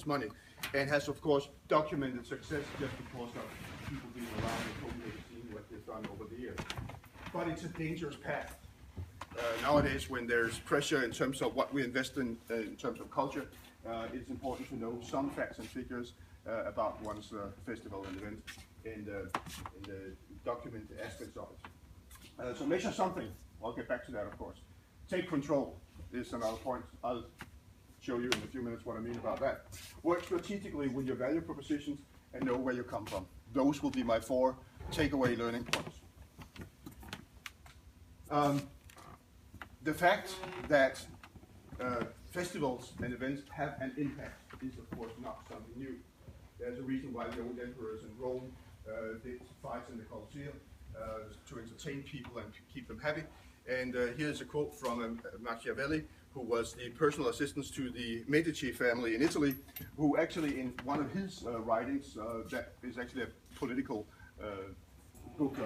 its money, and has of course documented success just because of people being around and hopefully seeing what they've done over the years. But it's a dangerous path. Nowadays, when there's pressure in terms of what we invest in terms of culture, it's important to know some facts and figures about one's festival and event and document the aspects of it. So measure something. I'll get back to that, of course. Take control is another point. I'll show you in a few minutes what I mean about that. Work strategically with your value propositions and know where you come from. Those will be my 4 takeaway learning points. The fact that festivals and events have an impact is of course not something new. There's a reason why the old emperors in Rome did fights in the Colosseum to entertain people and keep them happy. And here's a quote from Machiavelli, who was the personal assistant to the Medici family in Italy, who actually in one of his writings, that is actually a political book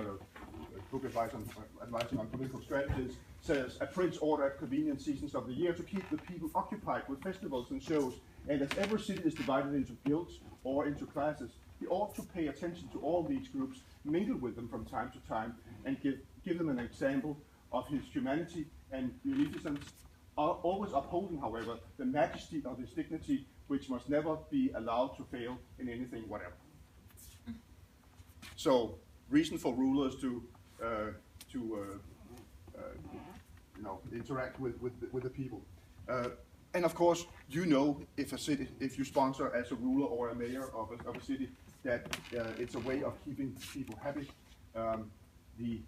advising on political strategies, says a prince order at convenient seasons of the year to keep the people occupied with festivals and shows, and as every city is divided into guilds or into classes, he ought to pay attention to all these groups, mingle with them from time to time, and give them an example of his humanity and munificence, always upholding, however, the majesty of his dignity, which must never be allowed to fail in anything whatever. So, reason for rulers to interact with the people. And of course, you know, if you sponsor as a ruler or a mayor of a city, that it's a way of keeping people happy. The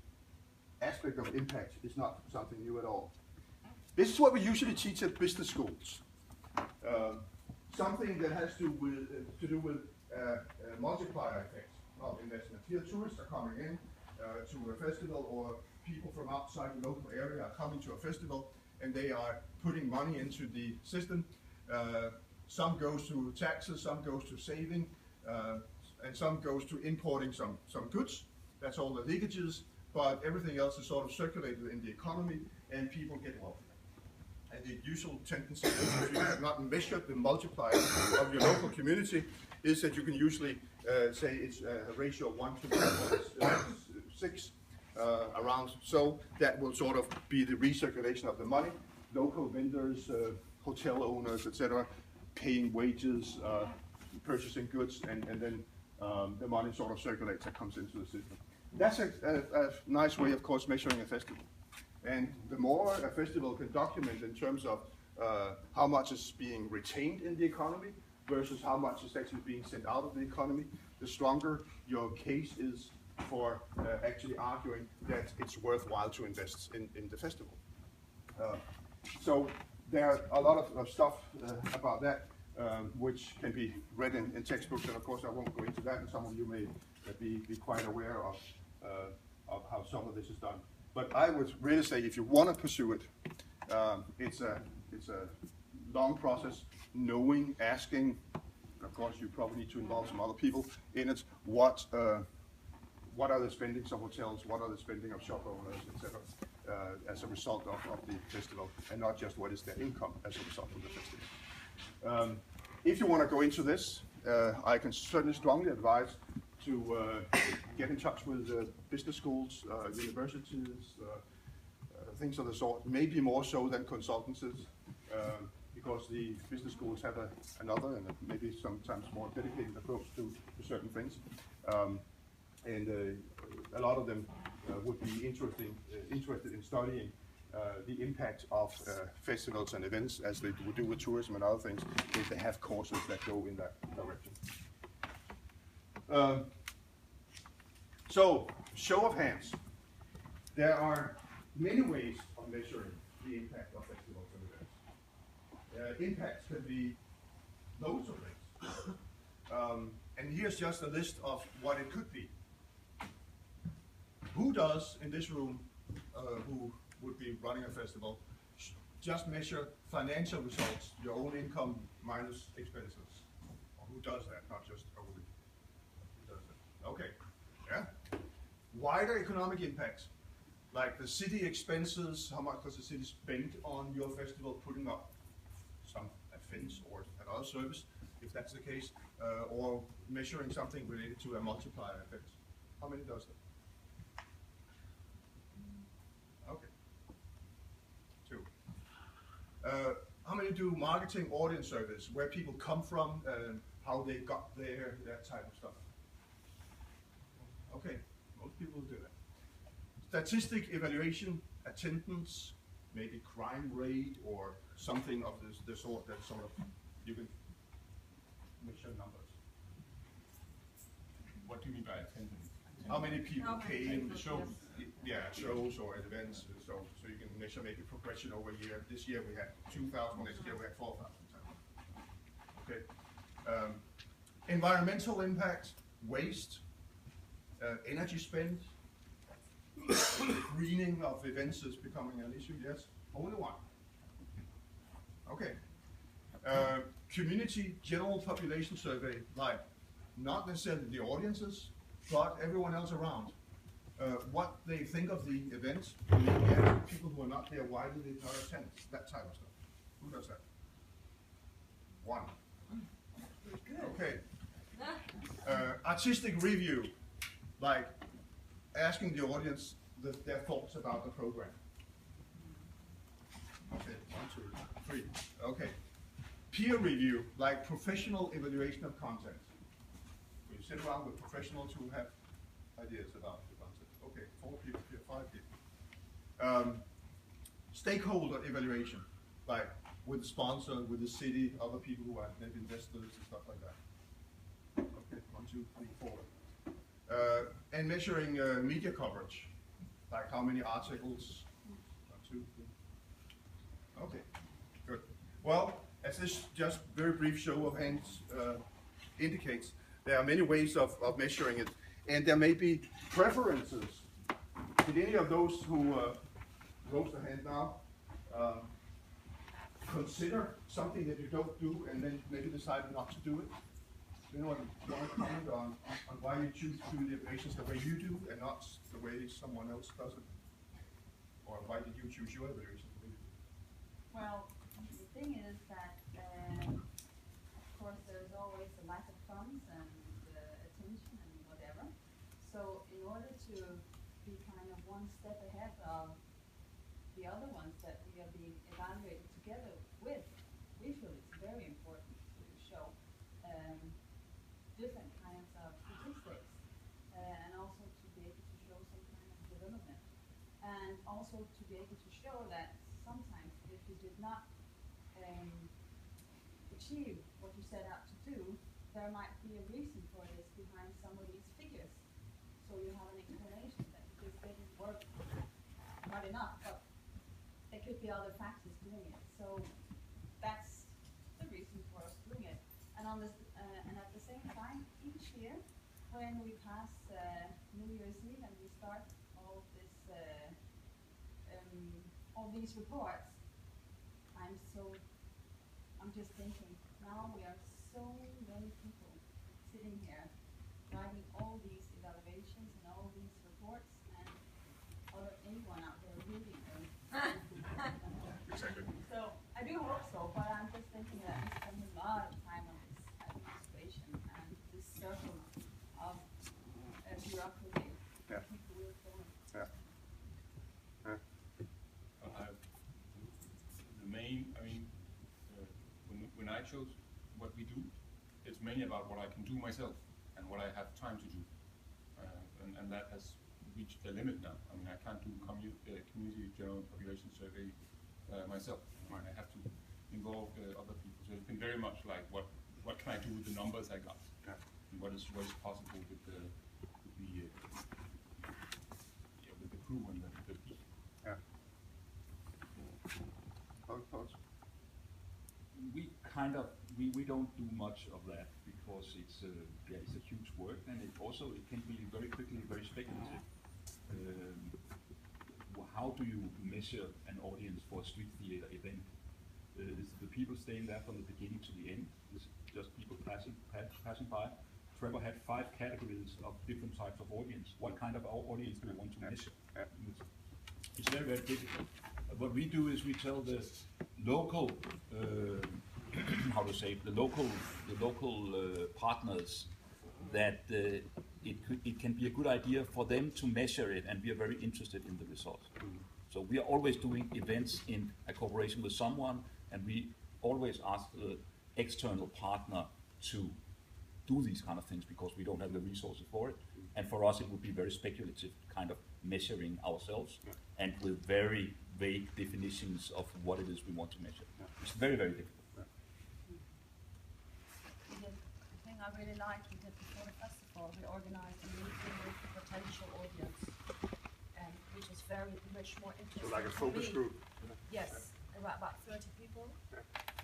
aspect of impact is not something new at all. This is what we usually teach at business schools. Something that has to do with multiplier effects of investment. Here, tourists are coming in to a festival, or people from outside the local area are coming to a festival, and they are putting money into the system. Some goes to taxes, some goes to saving, and some goes to importing some goods. That's all the leakages, but everything else is sort of circulated in the economy, and people get wealthy. And the usual tendency, if you have not measured the multiplier of your local community, is that you can usually say it's a ratio of 1 to 6 around. So that will sort of be the recirculation of the money. Local vendors, hotel owners, etc., paying wages, purchasing goods, and then the money sort of circulates and comes into the system. That's a nice way, of course, measuring a festival. And the more a festival can document in terms of how much is being retained in the economy versus how much is actually being sent out of the economy, the stronger your case is for actually arguing that it's worthwhile to invest in the festival. So there are a lot of stuff about that which can be read in textbooks, and of course I won't go into that, and some of you may be quite aware of how some of this is done. But I would really say, if you want to pursue it, it's a long process. Knowing, asking. Of course, you probably need to involve some other people in it. What are the spendings of hotels? What are the spending of shop owners, etc. As a result of the festival, and not just what is their income as a result of the festival. If you want to go into this, I can certainly strongly advise to get in touch with business schools, universities, things of the sort, maybe more so than consultancies, because the business schools have another and maybe sometimes more dedicated approach to certain things. And a lot of them would be interested in studying the impact of festivals and events, as they would do with tourism and other things, if they have courses that go in that direction. So, show of hands. There are many ways of measuring the impact of festivals and events. Impacts can be loads of things. And here's just a list of what it could be. Who does, in this room, who would be running a festival, just measure financial results, your own income minus expenses? Or who does that, not just only? Who does that? Okay, yeah. Wider economic impacts, like the city expenses, how much does the city spend on your festival, putting up some fence or another service? if that's the case, or measuring something related to a multiplier effect. How many does that? Okay. 2. How many do marketing audience surveys, where people come from, how they got there, that type of stuff? Okay, most people do that. Statistic evaluation, attendance, maybe crime rate or something of the sort that sort of you can measure numbers. What do you mean by attendance? How many people came? Shows. Yeah, shows or events. So you can measure maybe progression over a year. This year we had 2,000. Next year we had 4,000. Okay. Environmental impact, waste, energy spent, greening of events is becoming an issue. Yes, only one. Okay. Community general population survey, like not necessarily the audiences, but everyone else around. What they think of the event, maybe ask people who are not there, why do they not attend? That type of stuff. Who does that? 1. Okay. Artistic review, like asking the audience their thoughts about the program. Okay, 1, 2, 3. Okay. Peer review, like professional evaluation of content. We sit around with professionals who have ideas about the content. Okay, 4 people here, 5 people. Stakeholder evaluation, like with the sponsor, with the city, other people who are maybe investors and stuff like that. Okay, 1, 2, 3, 4. And measuring media coverage, like how many articles. 1, 2, 3. Okay, good. Well, as this just very brief show of hands indicates, there are many ways of measuring it, and there may be preferences. Did any of those who rose their hand now consider something that you don't do and then maybe decide not to do it? Do anyone want to comment on why you choose to do the evaluations the way you do and not the way someone else does it? Or why did you choose your evaluations the way you do? Well, the thing is that, of course, there's always a lack of funds and attention and whatever. So in order to be kind of one step ahead of the other ones that we are being evaluated together with, we feel it's very important to show different kinds of statistics and also to be able to show some kind of development. And also to be able to show that sometimes if you did not achieve what you set out to do, there might be a reason for this behind some of these figures. So you have an explanation that it just didn't work not enough, but there could be other factors doing it. So that's the reason for us doing it. And on this, and at the same time, each year when we pass New Year's Eve and we start all this, all these reports, I'm just thinking, now we are so many people sitting here writing all these evaluations and all these reports, and or anyone out there reading them. Exactly. So I do hope so, but I'm just thinking that we spend a lot of time on this administration and this circle of bureaucracy to keep the wheels going. Yeah. The main, when I chose what we do, it's mainly about what I can do myself and what I have time to do, and that has reached the limit now. I mean, I can't do community general population survey myself. I have to involve other people. So it's been very much like what can I do with the numbers I got, and what is possible with the crew and the people. Yeah. Thoughts? We don't do much of that because it's a huge work, and it can be very quickly very speculative. How do you measure an audience for a street theater event? Is the people staying there from the beginning to the end? Is it just people passing by? Trevor had 5 categories of different types of audience. What kind of audience do we want to measure? It's very, very difficult. What we do is we tell the local how to say, the local partners, that it can be a good idea for them to measure it, and we are very interested in the results. So we are always doing events in a cooperation with someone, and we always ask the external partner to do these kind of things because we don't have the resources for it. And for us, it would be very speculative kind of measuring ourselves, and with very vague definitions of what it is we want to measure. It's very, very difficult. The thing I really liked we did before the festival, we organized a meeting with the potential audience, and which was much more interesting. So like a for focus me. group. Yes, about 30 people,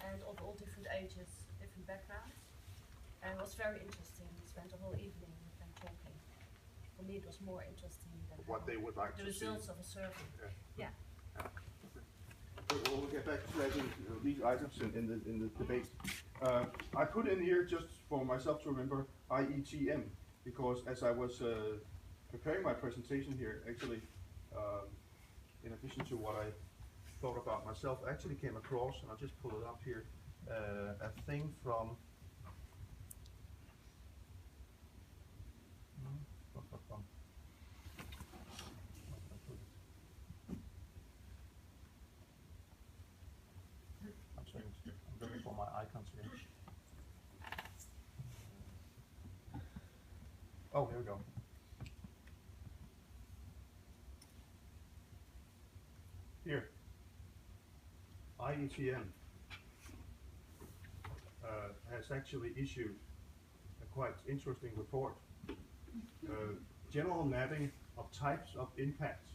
and of all different ages, different backgrounds, and it was very interesting. We spent the whole evening with them talking. For me, it was more interesting than What they would like the to see. results of a survey. Yeah. We'll get back to that in these items in the debate. I put in here just for myself to remember IETM, because as I was preparing my presentation here, actually, in addition to what I thought about myself, I actually came across, and I'll just pull it up here, a thing from I'm looking for my icons here. Oh, here we go. Here. IETM has actually issued a quite interesting report. General mapping of types of impact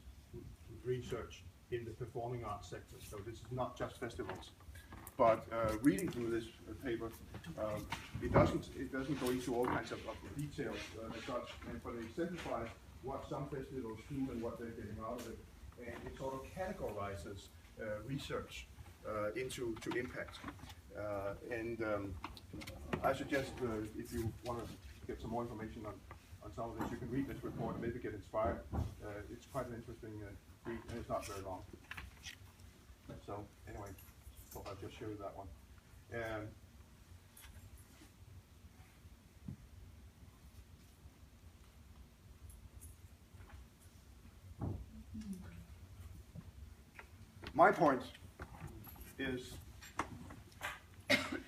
research in the performing arts sector. So this is not just festivals. But reading through this paper, it doesn't go into all kinds of details as such, but it exemplifies what some festivals do and what they're getting out of it, and it sort of categorizes research into impact. I suggest if you want to get some more information on some of this, you can read this report and maybe get inspired. It's quite an interesting read, and it's not very long. So anyway. Thought I'd just show you that one. My point is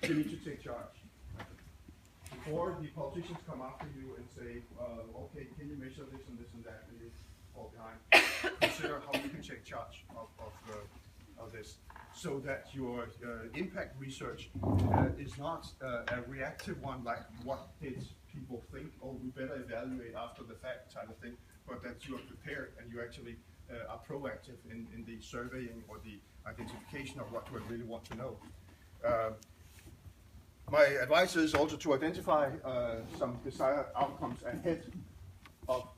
you need to take charge. Before the politicians come after you and say, okay, can you measure this and this and that, and you fall behind, consider how you can take charge of this, so that your impact research is not a reactive one, like what did people think, oh, we better evaluate after the fact type of thing, but that you are prepared and you actually are proactive in the surveying or the identification of what you really want to know. My advice is also to identify some desired outcomes ahead of,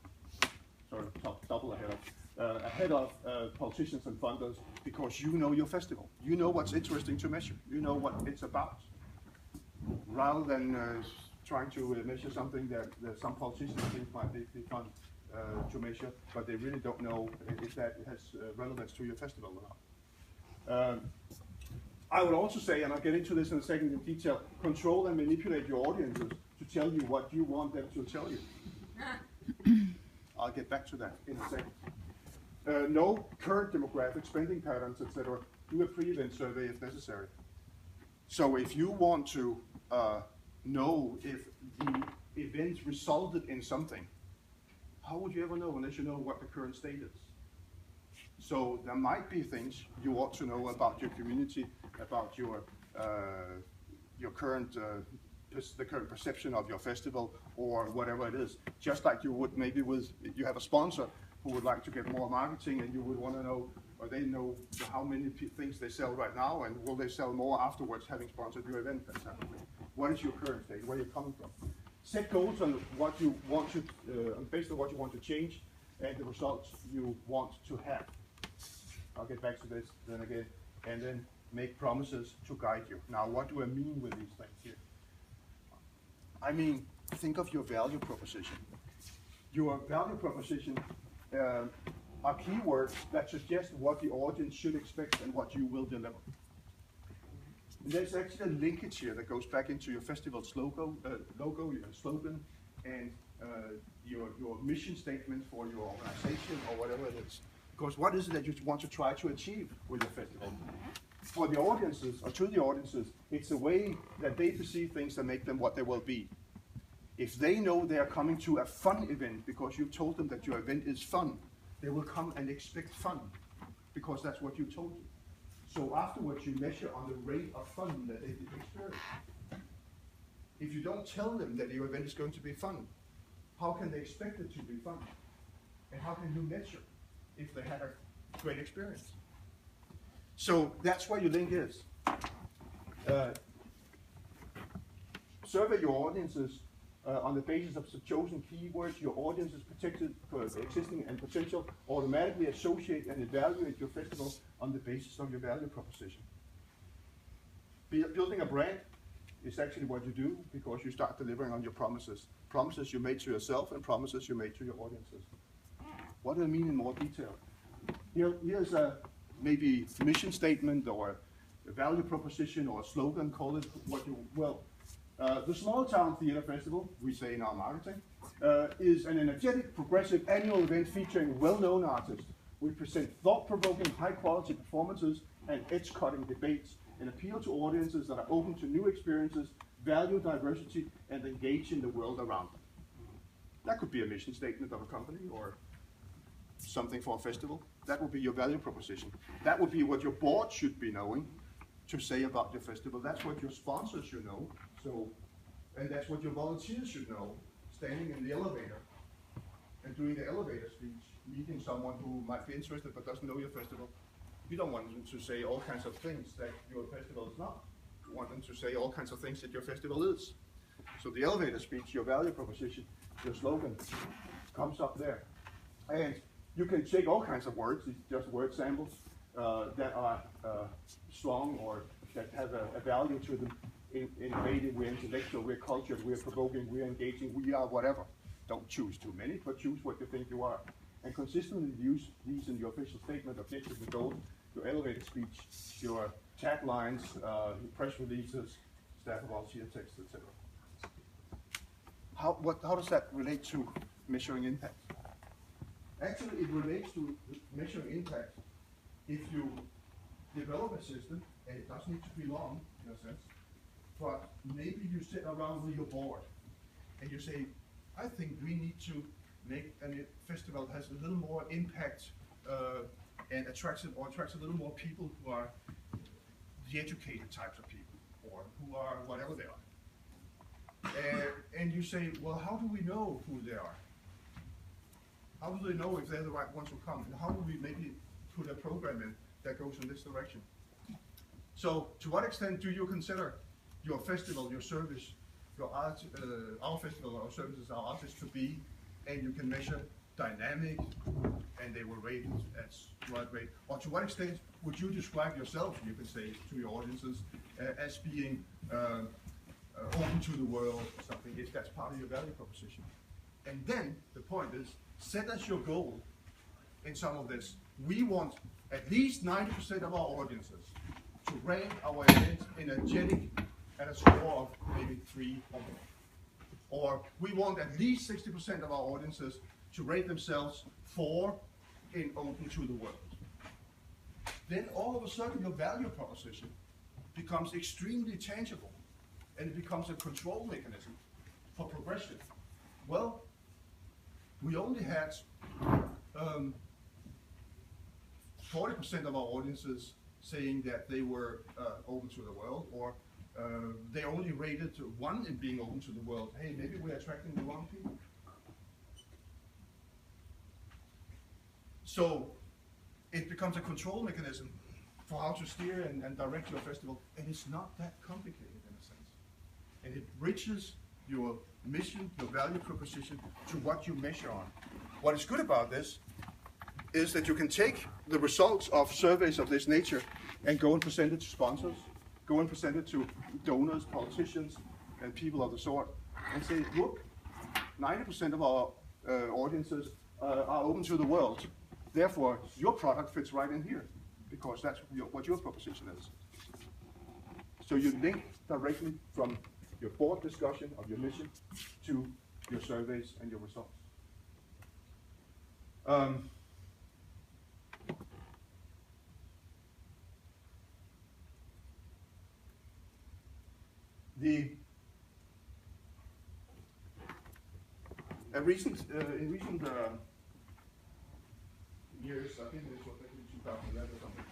ahead of politicians and funders, because you know your festival. You know what's interesting to measure. You know what it's about. Rather than trying to measure something that some politicians think might be fun to measure, but they really don't know if that has relevance to your festival or not. I would also say, and I'll get into this in a second in detail, control and manipulate your audiences to tell you what you want them to tell you. I'll get back to that in a second. Know current demographic spending patterns, etc. Do a pre-event survey if necessary. So if you want to know if the event resulted in something, how would you ever know unless you know what the current state is? So there might be things you ought to know about your community, about your current the current perception of your festival or whatever it is. Just like you would maybe with, you have a sponsor who would like to get more marketing, and you would want to know, or they know how many things they sell right now, and will they sell more afterwards having sponsored your event, that type of thing. What is your current state? Where are you coming from? Set goals on what you want to, based on what you want to change and the results you want to have. I'll get back to this then again, and then make promises to guide you. Now, what do I mean with these things here? I mean, think of your value proposition. Your value proposition are keywords that suggest what the audience should expect and what you will deliver. There's actually a linkage here that goes back into your festival's logo, your slogan, and your mission statement for your organization or whatever it is. Because what is it that you want to try to achieve with your festival? For the audiences, or to the audiences, it's a way that they perceive things that make them what they will be. If they know they are coming to a fun event because you told them that your event is fun, they will come and expect fun because that's what you told them. So afterwards you measure on the rate of fun that they experience. If you don't tell them that your event is going to be fun, how can they expect it to be fun? And how can you measure if they had a great experience? So that's where your link is. Survey your audiences on the basis of chosen keywords. Your audience is protected for existing and potential. Automatically associate and evaluate your festival on the basis of your value proposition. Building a brand is actually what you do because you start delivering on your promises. Promises you made to yourself and promises you made to your audiences. What do I mean in more detail? Here's a maybe mission statement or a value proposition or a slogan, call it what you will. The Small Town Theatre Festival, we say in our marketing, is an energetic, progressive annual event featuring well-known artists. We present thought-provoking, high-quality performances and edge-cutting debates and appeal to audiences that are open to new experiences, value diversity, and engage in the world around them. That could be a mission statement of a company or something for a festival. That would be your value proposition. That would be what your board should be knowing to say about your festival. That's what your sponsors should know. So, and that's what your volunteers should know, standing in the elevator and doing the elevator speech, meeting someone who might be interested but doesn't know your festival. You don't want them to say all kinds of things that your festival is not. You want them to say all kinds of things that your festival is. So the elevator speech, your value proposition, your slogan comes up there. And you can take all kinds of words, just word samples that are strong or that have a value to them. Innovative, we're intellectual, we're cultured, we're provoking, we're engaging, we are whatever. Don't choose too many, but choose what you think you are. And consistently use these in your official statement, objectives and goals, your elevator speech, your taglines, your press releases, staff of volunteer text, etc. How does that relate to measuring impact? Actually, it relates to measuring impact if you develop a system, and it doesn't need to be long, in a sense, but maybe you sit around with your board, and you say, I think we need to make a festival that has a little more impact and attracts a little more people who are the educated types of people, or who are whatever they are. And you say, well, how do we know who they are? How do they know if they're the right ones who come? And how do we maybe put a program in that goes in this direction? So, to what extent do you consider your festival, your service, your art, our festival, our services, our artists to be, and you can measure dynamic, and they were rated as right rate? Or to what extent would you describe yourself, you can say, to your audiences, as being open to the world or something, if that's part of your value proposition? And then, the point is, set as your goal in some of this, we want at least 90% of our audiences to rank our event energetic at a score of maybe 3 or more. Or we want at least 60% of our audiences to rate themselves 4 in open to the world. Then all of a sudden your value proposition becomes extremely tangible, and it becomes a control mechanism for progression. Well, we only had 40% of our audiences saying that they were open to the world, or they only rated 1 in being open to the world. Hey, maybe we're attracting the wrong people. So it becomes a control mechanism for how to steer and direct your festival, and it's not that complicated in a sense. And it bridges your mission, your value proposition to what you measure on. What is good about this is that you can take the results of surveys of this nature and go and present it to sponsors, go and present it to donors, politicians, and people of the sort, and say, look, 90% of our audiences are open to the world. Therefore, your product fits right in here, because that's what your proposition is. So you link directly from your board discussion of your mission to your surveys and your results. In recent years, I think this was back in 2011 or something,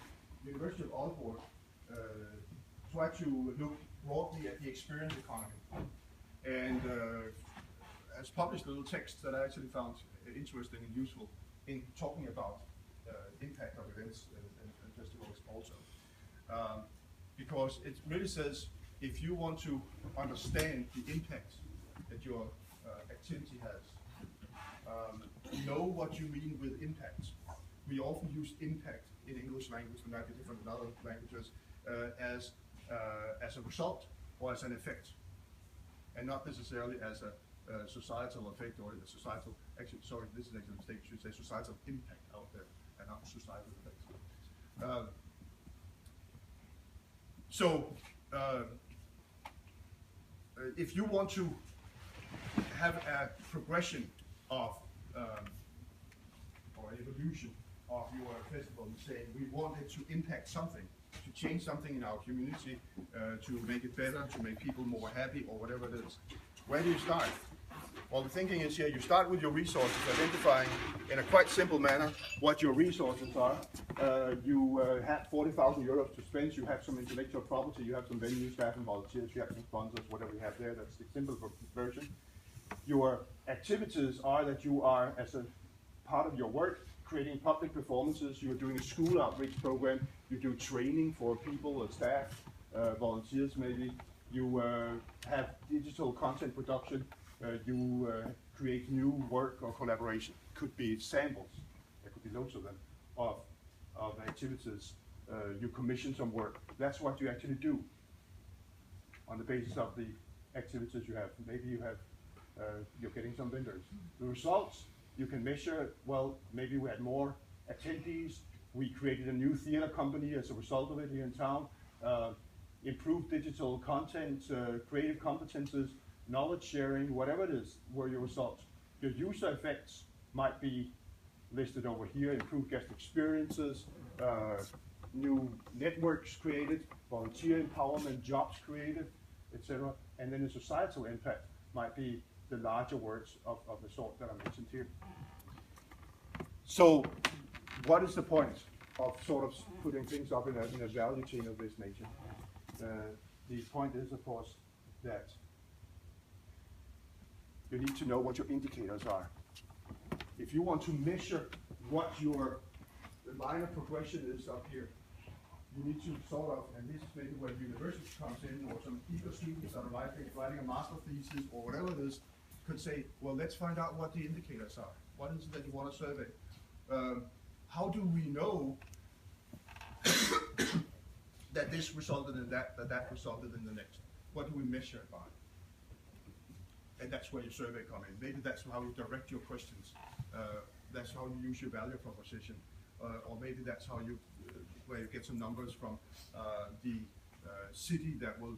the University of Aalborg tried to look broadly at the experience economy, and has published little texts that I actually found interesting and useful in talking about impact of events and festivals also. Because it really says, if you want to understand the impact that your activity has, know what you mean with impact. We often use impact in English language, it might be different in other languages, as a result or as an effect, and not necessarily as a societal effect or a societal, actually, sorry, this is actually a mistake, you should say societal impact out there and not societal effect. If you want to have a progression of or an evolution of your festival, and saying we want it to impact something, to change something in our community, to make it better, to make people more happy, or whatever it is. Where do you start? Well, the thinking is here, you start with your resources, identifying in a quite simple manner what your resources are. You have 40,000 euros to spend, you have some intellectual property, you have some venues, staff and volunteers, you have some sponsors, whatever you have there, that's the simple version. Your activities are that you are, as a part of your work, creating public performances, you're doing a school outreach program, you do training for people, staff, volunteers maybe, you have digital content production, you create new work or collaboration. Could be samples, there could be loads of them, of activities. You commission some work. That's what you actually do on the basis of the activities you have. Maybe you have, you're getting some vendors. The results, you can measure, well, maybe we had more attendees, we created a new theater company as a result of it here in town, improved digital content, creative competences, knowledge sharing, whatever it is, were your results. Your user effects might be listed over here, improved guest experiences, new networks created, volunteer empowerment, jobs created, etc. And then the societal impact might be the larger words of the sort that I mentioned here. So what is the point of sort of putting things up in a value chain of this nature? The point is, of course, that you need to know what your indicators are. If you want to measure what your line of progression is up here, you need to sort of, and this is maybe where university comes in, or some eager students that are writing a master thesis or whatever it is, could say, well, let's find out what the indicators are. What is it that you want to survey? How do we know that this resulted in that resulted in the next? What do we measure it by? And that's where your survey comes in. Maybe that's how you direct your questions. That's how you use your value proposition. Or maybe that's how you, where you get some numbers from the city that will,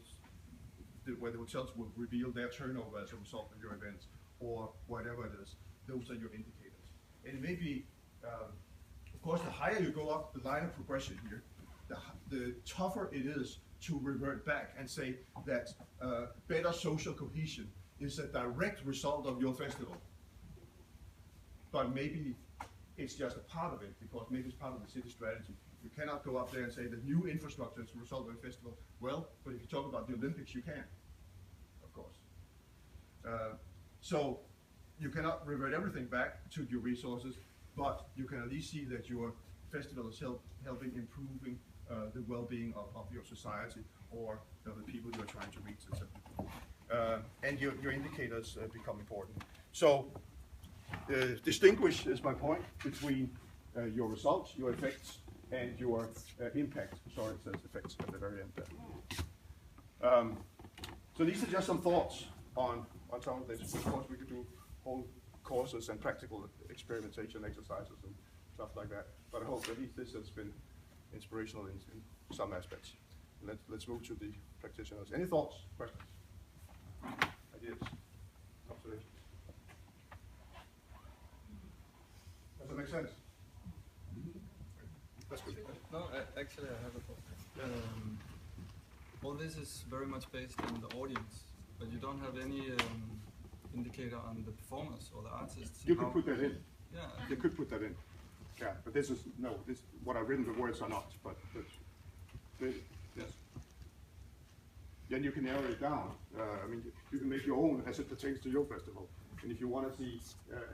where the hotels will reveal their turnover as a result of your events, or whatever it is. Those are your indicators. And it may be, of course, the higher you go up the line of progression here, the tougher it is to revert back and say that better social cohesion is a direct result of your festival. But maybe it's just a part of it, because maybe it's part of the city strategy. You cannot go up there and say that new infrastructure is a result of a festival. Well, but if you talk about the Olympics, you can, of course. So you cannot revert everything back to your resources, but you can at least see that your festival is helping improving the well-being of your society or the people you're trying to reach, etc. And your indicators become important. So distinguish is my point between your results, your effects, and your impact. Sorry, it says effects at the very end there. So these are just some thoughts on some of this. Of course, we could do whole courses and practical experimentation exercises and stuff like that. But I hope at least this has been inspirational in some aspects. let's move to the practitioners. Any thoughts, questions, ideas, observations? Does that make sense? That's good. No, actually I have a thought. All this is very much based on the audience, but you don't have any indicator on the performers or the artists. You could put that in. Yeah. You could put that in. Yeah, but this is, no, this, what I've written, the words are not, but yes. Then you can narrow it down. I mean, you can make your own as it pertains to your festival. And if you want to see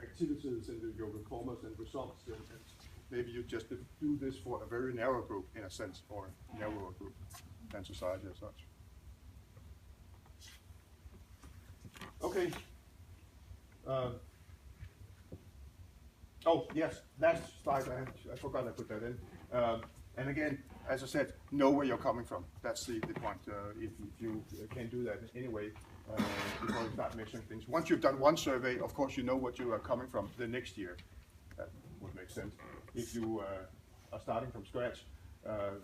activities in your performers and results, then maybe you just do this for a very narrow group, in a sense, or a narrower group than society as such. Okay. Oh, yes, last slide, I forgot I put that in. And again, as I said, know where you're coming from. That's the point. If you can do that anyway, before you start measuring things. Once you've done one survey, of course, you know what you are coming from the next year. That would make sense. If you are starting from scratch,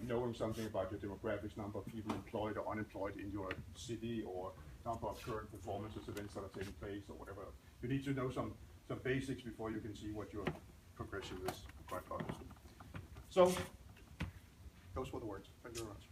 knowing something about your demographics, number of people employed or unemployed in your city, or number of current performances, events that are taking place, or whatever. You need to know some basics before you can see what your progression is, quite obviously. So, those were the words. Thank you very much.